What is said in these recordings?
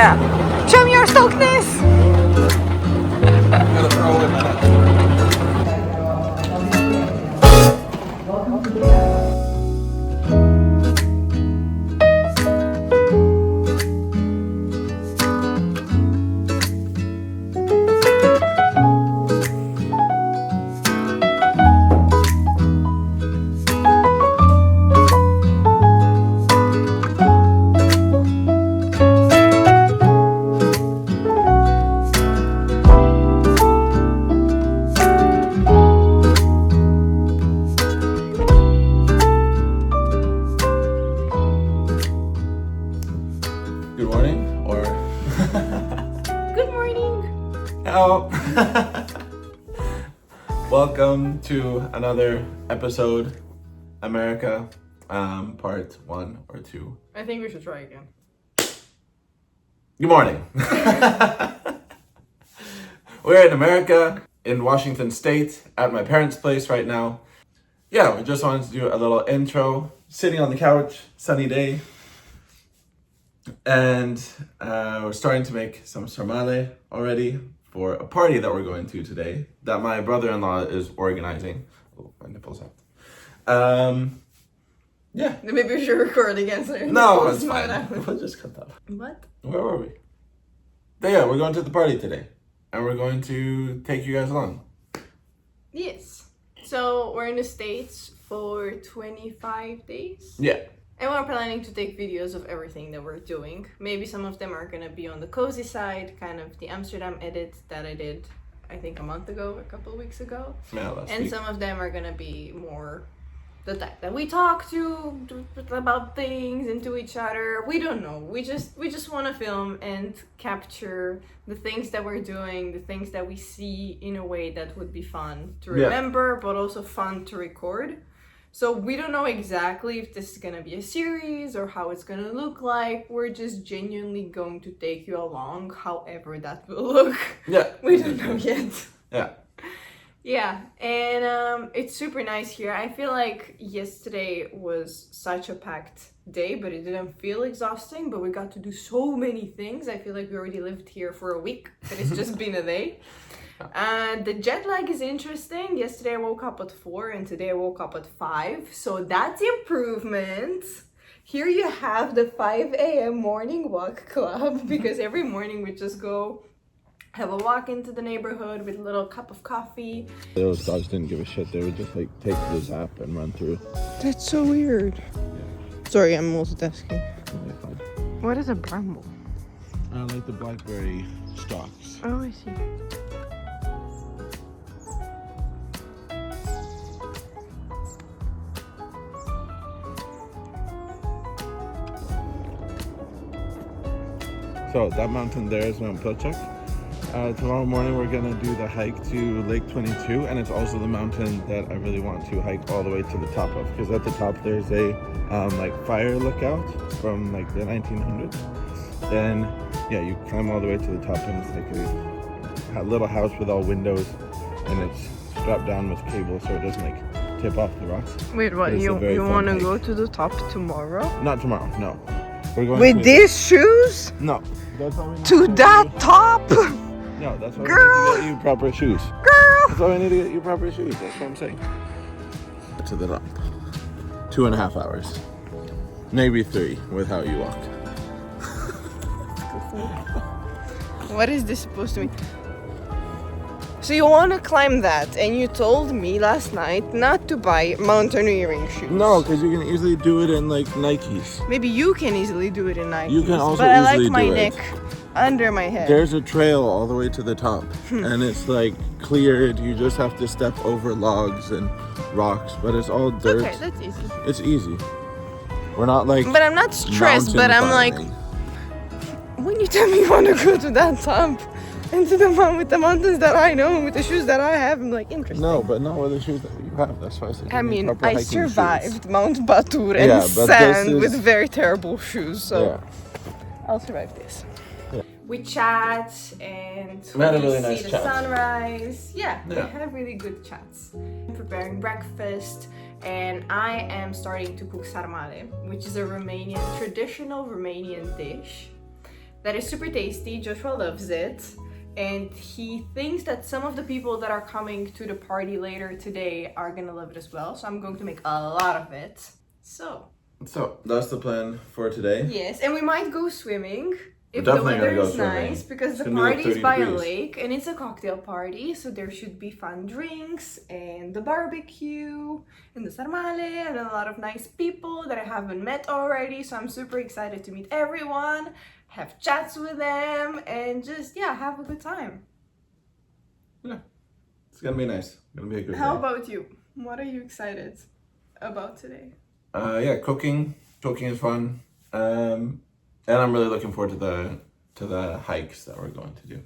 Yeah. Show me your stokeness! Gotta throw in that. Good morning, or Good morning! hello. Welcome to another episode, America, part 1 or 2. I think we should try again. Good morning. We're in America, in Washington State, at my parents' place right now. Yeah, we just wanted to do a little intro. Sitting on the couch, sunny day. And we're starting to make some sarmale already for a party that we're going to today that my brother-in-law is organizing. Oh, my nipples out. Yeah. Maybe we should record again. So No, it's fine. We'll just cut that. What? Where were we? But yeah, we're going to the party today. And we're going to take you guys along. Yes. So we're in the States for 25 days. Yeah. And we're planning to take videos of everything that we're doing. Maybe some of them are gonna be on the cozy side, kind of the Amsterdam edit that I did, I think a month ago, a couple of weeks ago. Yeah, last And week. some of them are gonna be more the type that we talk to about things and to each other. We don't know. We just want to film and capture the things that we're doing, the things that we see in a way that would be fun to remember, but also fun to record. So we don't know exactly if this is gonna be a series or how it's gonna look like. We're just genuinely going to take you along, however that will look. Yeah. We don't know yet. Yeah. Yeah, and it's super nice here. I feel like yesterday was such a packed day, but it didn't feel exhausting. But we got to do so many things. I feel like we already lived here for a week, but it's just been a day. The jet lag is interesting. Yesterday I woke up at 4 and today I woke up at 5. So that's improvement. Here you have the 5 a.m. morning walk club because every morning we just go have a walk into the neighborhood with a little cup of coffee. Those dogs didn't give a shit. They would just like take the zap and run through. That's so weird. Yeah. Sorry, I'm multitasking. Okay, fine. What is a bramble? I like the blackberry stalks. Oh, I see. So that mountain there is Mount Pilchuck. Tomorrow morning we're gonna do the hike to Lake 22, and it's also the mountain that I really want to hike all the way to the top of, because at the top there's a like fire lookout from like the 1900s. Then yeah, you climb all the way to the top, and it's like a little house with all windows, and it's strapped down with cable so it doesn't like tip off the rocks. Wait, what? It's a You very fun want to hike. go to the top tomorrow? Not tomorrow, no. We're going With to, these shoes? No. That's why we need To that top? No, that's why we Girl! need to get you proper shoes. Girl! That's why we need to get you proper shoes. That's what I'm saying. To the top. 2.5 hours. Maybe 3 with how you walk. What is this supposed to mean? So you want to climb that, and you told me last night not to buy mountaineering shoes. No, because you can easily do it in like Nikes. Maybe you can easily do it in Nike. You can also but I easily like my do it. neck under my head. There's a trail all the way to the top, and it's like cleared. You just have to step over logs and rocks, but it's all dirt. Okay, that's easy. It's easy. We're not like. But I'm not stressed, but mountain I'm like, climbing. when you tell me you want to go to that top, and to the with the mountains that I know, and with the shoes that I have, I'm like, interesting. No, but not with the shoes that you have. That's why I said. I you need mean, proper I hiking shoes. survived Mount Batur and Yeah, but sand this is- with very terrible shoes, so Yeah. I'll survive this. Yeah. We chat and We had a we really see nice the chat. sunrise. Yeah, Yeah. we had really good chats. Preparing breakfast, and I am starting to cook sarmale, which is a traditional Romanian dish. that is super tasty. Joshua loves it. And he thinks that some of the people that are coming to the party later today are gonna love it as well. So I'm going to make a lot of it. So that's the plan for today. yes, and we might go swimming if We're the definitely weather gonna go is swimming. nice, because It's the gonna be like party is 30 by a degrees. lake and it's a cocktail party, so there should be fun drinks and the barbecue and the sarmale and a lot of nice people that I haven't met already. So I'm super excited to meet everyone, have chats with them, and just have a good time. Yeah, it's gonna be nice. It's gonna be a good How day. about you? What are you excited about today? Yeah, cooking is fun. And I'm really looking forward to the hikes that we're going to do,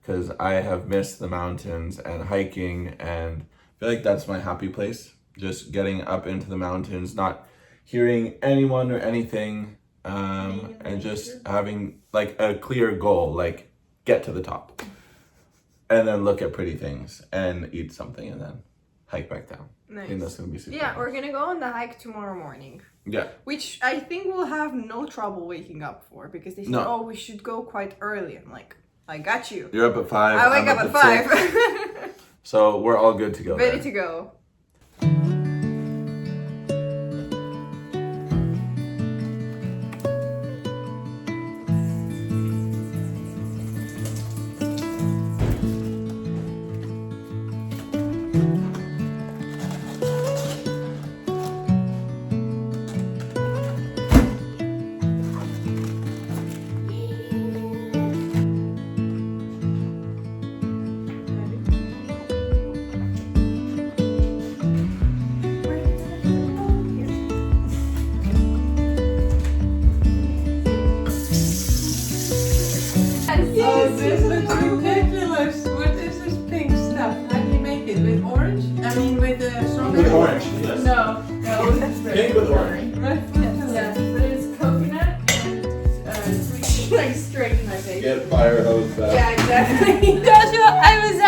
because I have missed the mountains and hiking, and I feel like that's my happy place. Just getting up into the mountains, not hearing anyone or anything, and just having like a clear goal, like get to the top, and then look at pretty things and eat something, and then hike back down. Nice. I think that's gonna be super. Yeah, nice. we're gonna go on the hike tomorrow morning. Yeah. Which I think we'll have no trouble waking up for, because they said, No. oh, we should go quite early. I'm like, I got you. You're up at 5. I wake I'm up at 6. 5. So we're all good to go. Ready there. to go. Oh, this is ridiculous. What is this pink stuff? How do you make it? With orange? I mean, with strawberry? With orange, yes. No, that's Pink with orange. Yeah, but it's coconut and sweet, like straight in my face. Get fire hose back. Yeah, exactly. Joshua, I was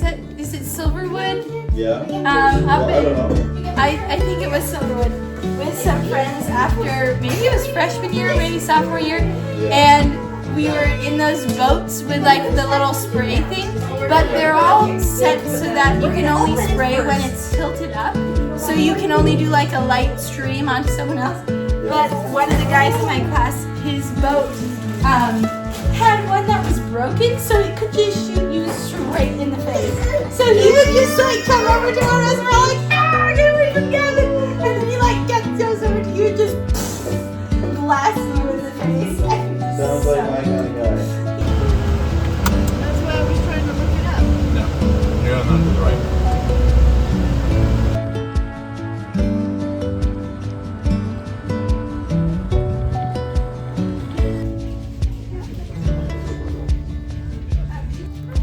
at, is it Silverwood? Yeah. Up I in, don't know. I think it was Silverwood, with some friends after, maybe it was freshman year, maybe sophomore year, and we were in those boats with like the little spray thing, but they're all set so that you can only spray when it's tilted up, so you can only do like a light stream onto someone else. But one of the guys in my class, his boat had one that was broken, so it could just shoot you straight in the face. So he would just like come over to us, and we're all like, ah, get away from Gavin! And then he like goes over to you and just blasts you in the face. Sounds like my kind of guy. That's why I was trying to look it up. No, you're not to the right.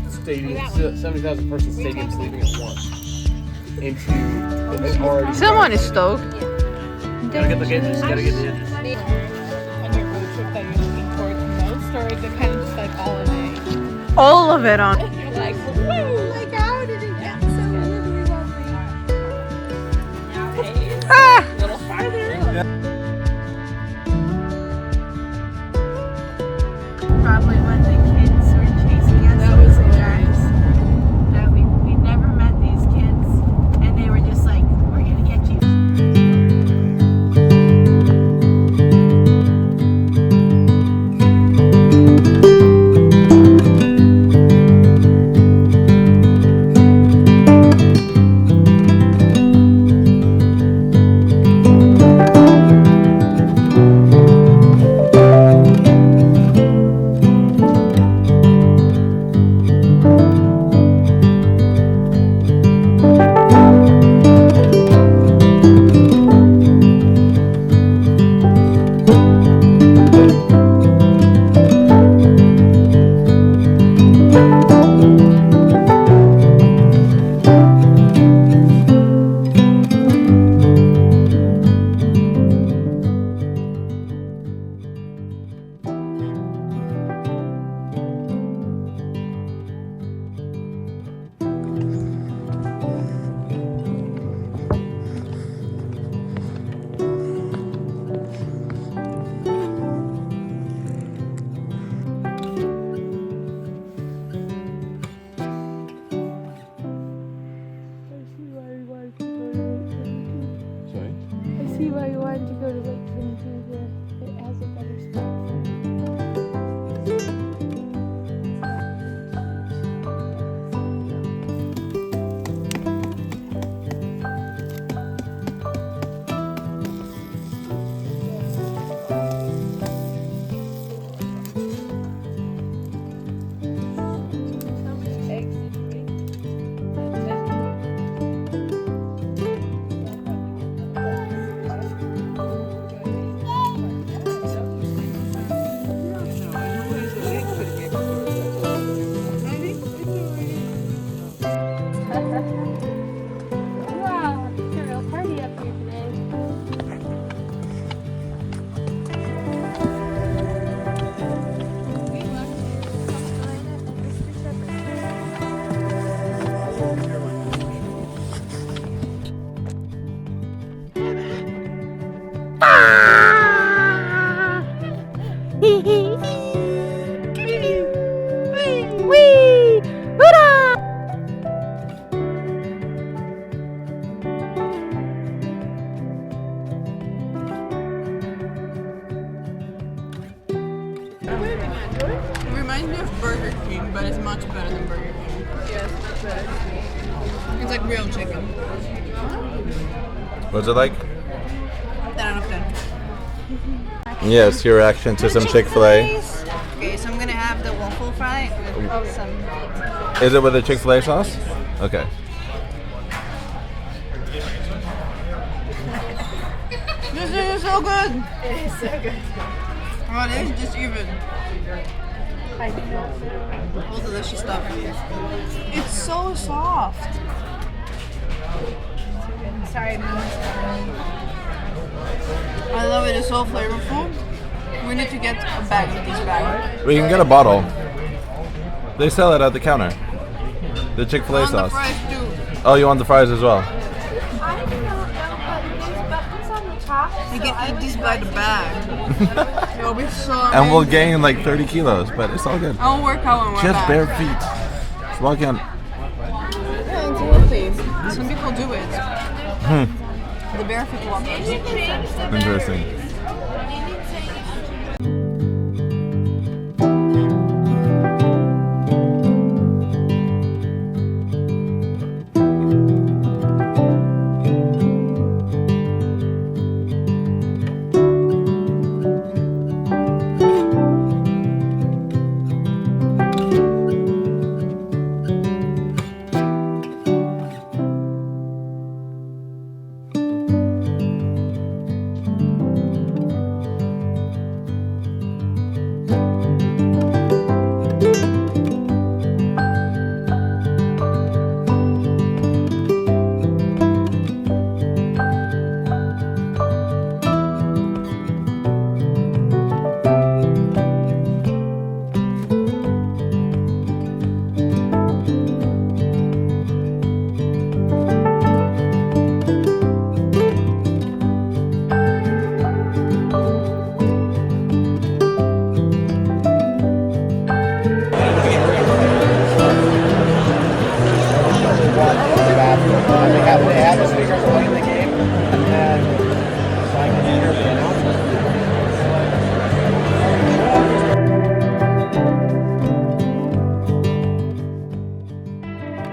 Stadium, 70,000 person stadium sleeping at once. Into it's already. Someone is stoked. Gotta get the hinges. Gotta get the hinges. On your road trip that you're looking forward to most, or is it kind of just like all in A? All of it on. You're like, woo! Like, how did it get so really lovely? A little farther. Probably when the kids were chasing us. That was hilarious. That we've never met these kids, and they were just like, we're gonna get you. want to go to Lake 22 here. It has a better spot for me. Wow, it's a real party up here today. It reminds me of Burger King, but it's much better than Burger King. Yes, much better. It's like real chicken. What's it like? 10 out of 10. Yes, your reaction to some Chick-fil-A. Okay, so I'm gonna have the waffle fry with some. Is it with the Chick-fil-A sauce? Okay. This thing is so good. It is so good. Oh, it is just even. All delicious stuff. It's so soft. Sorry, I love it. It's so flavorful. We need to get a bag of this bag. We can get a bottle. They sell it at the counter. The Chick-fil-A On the sauce. fries too. Oh, you want the fries as well? I don't know, but there's buttons on the top. You can eat this by the bag. It'll be so amazing. And we'll gain like 30 kilos, but it's all good. I won't work out on my Just back. bare feet. Just walk in. Yeah, it's healthy. Some people do it. The barefoot walkers. Interesting. They have a speaker